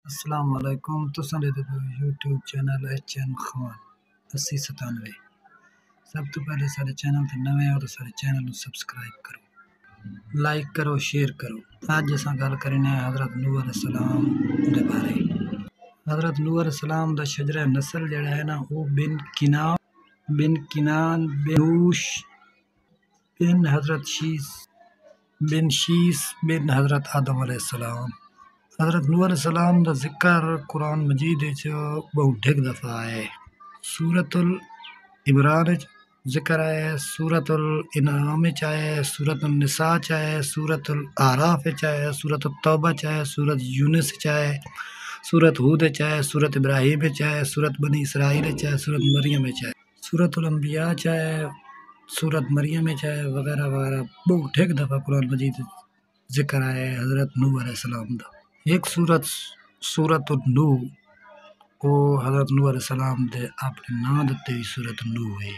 السلام علیکم تساں دے یوٹیوب چینل HN خان 8097 سب تو پہلے سارے چینل تے نویں اور سارے چینل نو سبسکرائب کرو، لائک کرو، شیئر کرو۔ اج اساں گل کرنے حضرت نوح علیہ السلام دے بارے۔ حضرت نوح علیہ السلام دا شجرہ نسل جڑا ہے نا وہ بن کنان بن نوش بن حضرت شیس بن حضرت آدم علیہ السلام۔ حضرت نوح علیہ السلام دا ذکر قرآن مجید وچ بہت ڈھگ دفعہ ہے۔ سورۃ العمران وچ ذکر ہے، سورۃ الانعام وچ ہے، سورۃ النساء وچ ہے، سورۃ الاعراف وچ ہے، سورۃ التوبہ وچ ہے، سورۃ یونس وچ ہے، سورۃ ہود وچ ہے، سورۃ ابراہیم وچ ہے، سورۃ بنی اسرائیل وچ ہے، سورۃ مریم وچ ہے، سورۃ الانبیاء وچ ہے، سورۃ مریم وچ ہے وغیرہ وغیرہ بہت ڈھگ دفعہ قرآن مجید ذکر ہے حضرت نوح علیہ السلام دا۔ ایک سورۃ النوح وہ حضرت نوح علیہ السلام دے اپنے نام دتے ہوئی سورۃ النوح ہے،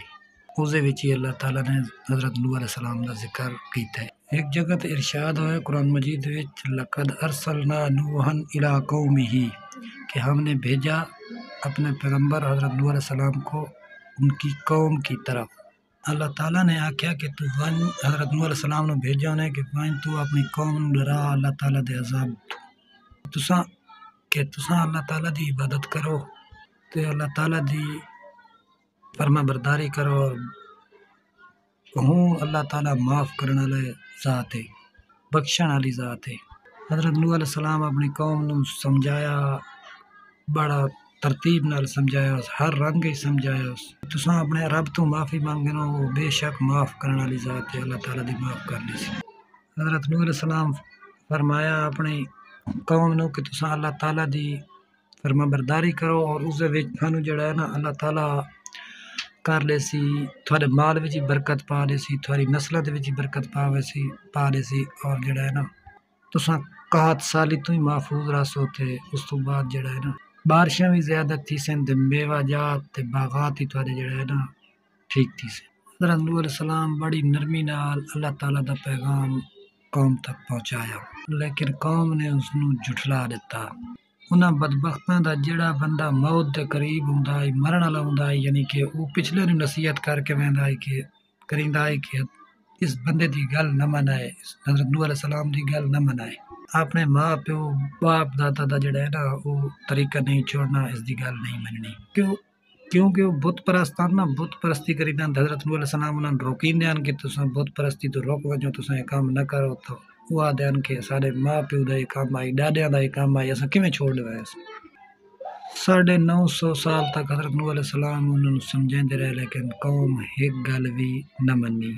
اس دے وچ ہی اللہ تعالیٰ نے حضرت نوح علیہ السلام دا ذکر کیتا ہے۔ ایک جگہ تے ارشاد ہوئے قرآن مجید وچ لقد ارسلنا نوحا الی قومہ، کہ ہم نے بھیجا اپنے پیغمبر حضرت نوح علیہ السلام کو ان کی قوم کی طرف۔ اللہ تعالیٰ نے آکھیا کہ تو حضرت نوح علیہ السلام نے بھیجا انہیں کہ تو اپنی قوم نوں ڈرا اللہ تعالیٰ دے عذاب تساں اللہ تعالیٰ دی عبادت کرو تے اللہ تعالیٰ دی فرما برداری کرو، ہوں اللہ تعالیٰ معاف کرنے والے ذات ہے، بخشن والی ذات ہے۔ حضرت نوح علیہ السلام اپنی قوم نوں سمجھایا، بڑا ترتیب نال سمجھایا، ہر رنگ ہی سمجھایا۔ تساں اپنے رب تو معافی مانگنو، وہ بے شک معاف کرنے والی ذات ہے، اللہ تعالیٰ دی معاف کر لی سی۔ حضرت نوح علیہ السلام فرمایا اپنی قوم نو کہ تساں اللہ تعالیٰ دی فرما برداری کرو اور اس دے وچ تھانوں جڑا ہے نا اللہ تعالیٰ کر لے سی، تھوڑے مال وچ برکت پا لے سی، تھوڑی نسلاں دے وچ برکت پا لے سی، اور جڑا ہے نا تساں 61 سالی تو ہی محفوظ رہسو تے اس تو بعد جڑا ہے نا بارشاں بھی زیادہ تھی سن تے میوہ جات تے باغات ہی تھوڑے جڑا ہے نا ٹھیک تھی سن۔ حضرت نوح علیہ السلام بڑی نرمی نال اللہ تعالیٰ دا پیغام قوم تک پہنچایا، لیکن قوم نے اس نوں جھٹلا دیتا۔ انہاں بدبختاں دا جڑا بندہ موت دے قریب ہوندا ہے، مرن والا ہوندا ہے، یعنی کہ وہ پچھلے نوں نصیحت کر کے ویندا ہے کہ کریندا ہے کہ اس بندے دی گل نہ منائے، حضرت نوح علیہ السلام دی گل نہ منائے، اپنے ماں پیو باپ دادا دا جڑا ہے نا وہ طریقہ نہیں چھوڑنا، اس دی گل نہیں مننی۔ کیونکہ وہ بت پرستان نا بت پرستی کریندے، حضرت نوح علیہ السلام انہاں نوں روکیندے کہ تساں بت پرستی تو رک وجو، تساں یہ کام نہ کرو، تو وہ آدھے کہ سارے ماں پیو دا یہ کام آئی، ڈاڈیاں دا یہ کام آئی، اساں کیویں چھوڑ لوا اس۔ 950 سال تک حضرت نوح علیہ السلام انہاں نوں سمجھاندے رہے، لیکن قوم ایک گل بھی نہ منی۔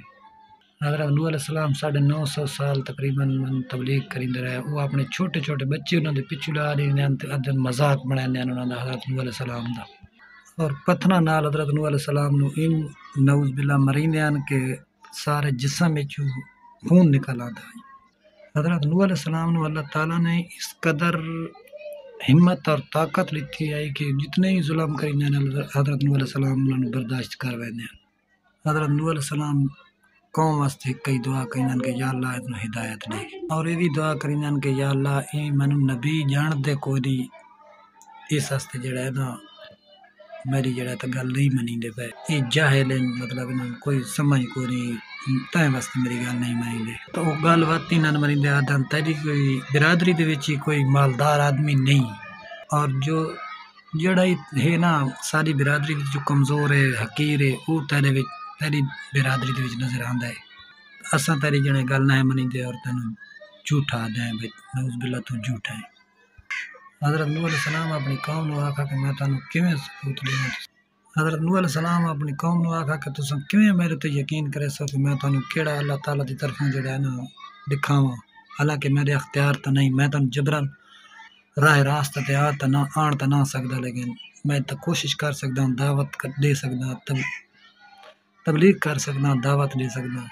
حضرت نوح علیہ السلام 950 سال تقریباً تبلیغ کریندے رہے، وہ اپنے چھوٹے چھوٹے بچے انہاں دے پیچھے لا دیندے تے ادھر مذاق بناندے انہاں دا حضرت نوح علیہ السلام دا، اور پتھراں نال حضرت نوح علیہ السلام نوں ان نعوذ باللہ مریندے کہ سارے جسم وچوں خون نکل آندا ہے۔ حضرت نوح علیہ السلام نوں اللہ تعالیٰ نے اس قدر ہمت اور طاقت لتی ہے کہ جتنے ہی ظلم کریندے حضرت نوح علیہ السلام انہاں نوں برداشت کر ویندے ہیں۔ حضرت نوح علیہ السلام قوم واسطے کئی دعا کریندے کہ یا اللہ انہوں ہدایت دے، اور یہ بھی دعا کریندے کہ یا اللہ اے منوں نبی جان دے کوئی نہیں، اس واسطے جڑا ہے نا میری جڑا ہے گل نہیں منی دے پے، یہ جاہل ہیں، مطلب انہوں کوئی سمجھ کوئی نہیں، تائیں واسطے میری گل نہیں منی دے۔ تو وہ گل وقت ہی نہ منی دے، آدھن تیری کوئی برادری دے وچ ہی کوئی مالدار آدمی نہیں، اور جو جڑا ہے نا ساری برادری جو کمزور ہے حقیر ہے وہ تیری برادری دے وچ نظر آندا ہے، اساں تیری جڑے گل نہ منی دے اور تینوں جھوٹا دیں بھائی نعوذ باللہ تو جھوٹا ہے۔ حضرت نوح علیہ السلام اپنی قوم نوں آکھا کہ میں تانوں کیویں ثبوت دیواں، حضرت نوح علیہ السلام اپنی قوم نوں آکھا کہ تساں کیویں میرے تے یقین کرے سو کہ میں تانوں کیڑا اللہ تعالیٰ دی طرفوں جڑا ہے نا دکھاواں، حالانکہ میرے اختیار تو نہیں، میں تانوں جبرن راہ راست تے آن تے نہ سکدا، لیکن میں تو کوشش کر سکدا ہوں، دعوت دے سکدا، تبلیغ کر سکدا، دعوت دے سکدا۔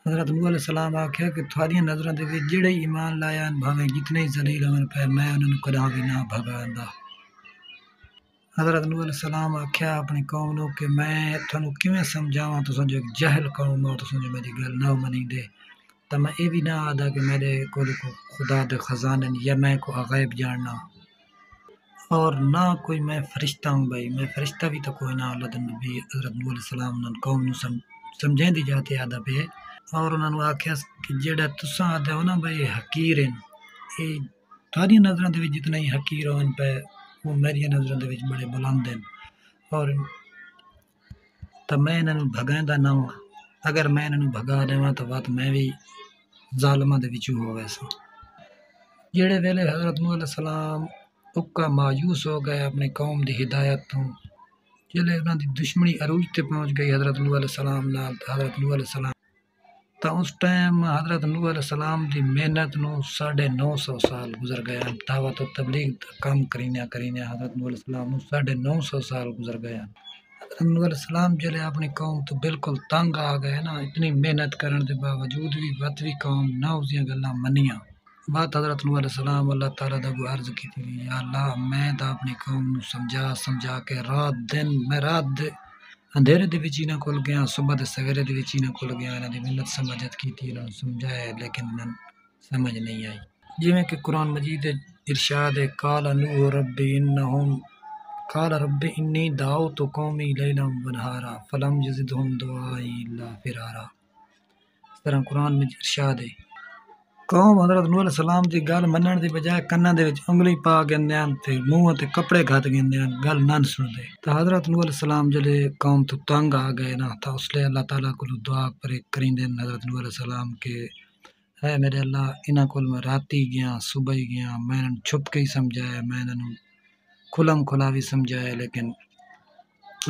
حضرت نوح علیہ السلام آکھیا کہ تھوڑیاں نظراں دے وچ جڑے ایمان لایا بھاویں جتنے ہی ذلیل ہون پے، میں انہاں نوں کداں بھی نہ بھگاندا۔ حضرت نوح علیہ السلام آکھیا اپنی قوم نوں کہ میں تھانوں کیویں سمجھاواں، تساں جو جاہل قوم ہو، تساں جو میری گل نہ منی دے، تو میں یہ بھی نہ آدا کہ میرے کو خدا دے خزانے یا میں کو غیب جاننا، اور نہ کوئی میں فرشتہ ہوں بھائی، میں فرشتہ بھی تو کوئی نہ، اولاد نبی حضرت نوح علیہ السلام انہوں نے قوم نو سمجھیں دی جاتے آدھا پہ، اور انہوں نے آکھیا کہ جیڑا تساں آدھے ہو نا بھائی حقیر ہیں، یہ تھوڑی نظروں دے وچ جتنا ہی حقیر ہون پہ وہ میری نظروں دے وچ بڑے بلند ہیں، اور تو میں انہوں نے بھگایندا نہ ہوں، اگر میں انہوں بھگا دیواں تو بات میں بھی ظالماں دے وچوں ہووے سا۔ جڑے ویلے حضرت نوح علیہ السلام اکا مایوس ہو گئے اپنی قوم دی ہدایت تو، جلے انہاں دی دشمنی عروج تے پہنچ گئی حضرت نوح علیہ السلام نال، حضرت نوح علیہ السلام تو اس ٹائم حضرت نوح علیہ السلام دی محنت نو 950 سال گزر گئے، دعوت و تبلیغ دا کام کرینے حضرت نوح علیہ السلام نو 950 سال گزر گئے۔ حضرت نوح علیہ السلام جلے اپنی قوم تو بالکل تنگ آ گئے نا، اتنی محنت کرن دے باوجود بھی قوم نہ اس دیاں گلاں منیاں۔ بات حضرت نوح علیہ السلام اللہ تعالیٰ دا عرض کی تھی، یا اللہ میں تا اپنی قوم نو سمجھا کے رات دن میں اندھیرے دے وچ انہاں کول گیا، صبح دے سویرے دے وچ انہاں کول گیا، انہاں دی محنت سمجھت کیتی، انہاں نوں سمجھایا لیکن انہاں سمجھ نہیں آئی۔ جویں کہ قرآن مجید ارشاد ہے، قال نوح رب انی دعوت قومی لیلا ونہارا فلم یزدہم دعائی الا فرارا۔ اس طرح قرآن میں ارشاد ہے، قوم حضرت نوح علیہ السلام دی گل منن دی بجائے کناں دے وچ انگلی پا گندے تے منہ تے کپڑے گھت گندے، گل نہ سنتے۔ تو حضرت نوح علیہ السلام جلے قوم تو تنگ آ گئے نا، تو اس لیے اللہ تعالیٰ کو دعا کریندے حضرت نوح علیہ السلام کے، اے میرے اللہ انہاں کول میں راتی گیا صبح ہی گیا، میں انہاں چھپ کے ہی سمجھایا، میں انہاں کھلم کھلا بھی سمجھایا، لیکن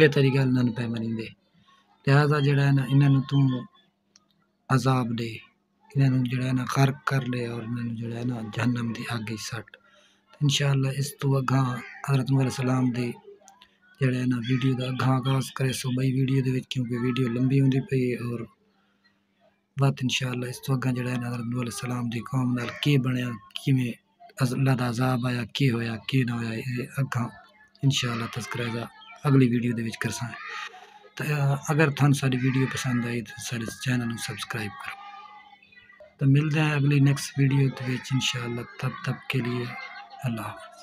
یہ تیری گل نہ پہ منیندے، لہذا جڑا ہے نا انہاں تو عذاب دے، انہاں جڑا ہے نا غرق کر لے، اور انہاں جڑا ہے نا جہنم دی اگ وچ سٹ۔ انشاءاللہ اس تو اگاں حضرت نوح علیہ السلام دی جڑا ہے نا ویڈیو دا اگاں آغاز کرے سو بئی ویڈیو دے وچ، کیونکہ ویڈیو لمبی ہوندی پئی ہے، اور بات انشاءاللہ اس تو اگاں جڑا ہے نا حضرت نوح علیہ السلام دی قوم نال کی بنیا، کیویں اللہ دا عذاب آیا، کی ہویا کی نہ ہویا، یہ اگاں انشاءاللہ تذکرہ دا اگلی ویڈیو دے وچ کرساں۔ تو اگر تھان ساری ویڈیو پسند آئی تو سارے چینل نو سبسکرائب کرو۔ تو ملتے ہیں اگلی نیکسٹ ویڈیو دے وچ انشاءاللہ، تب تک کے لیے اللہ حافظ۔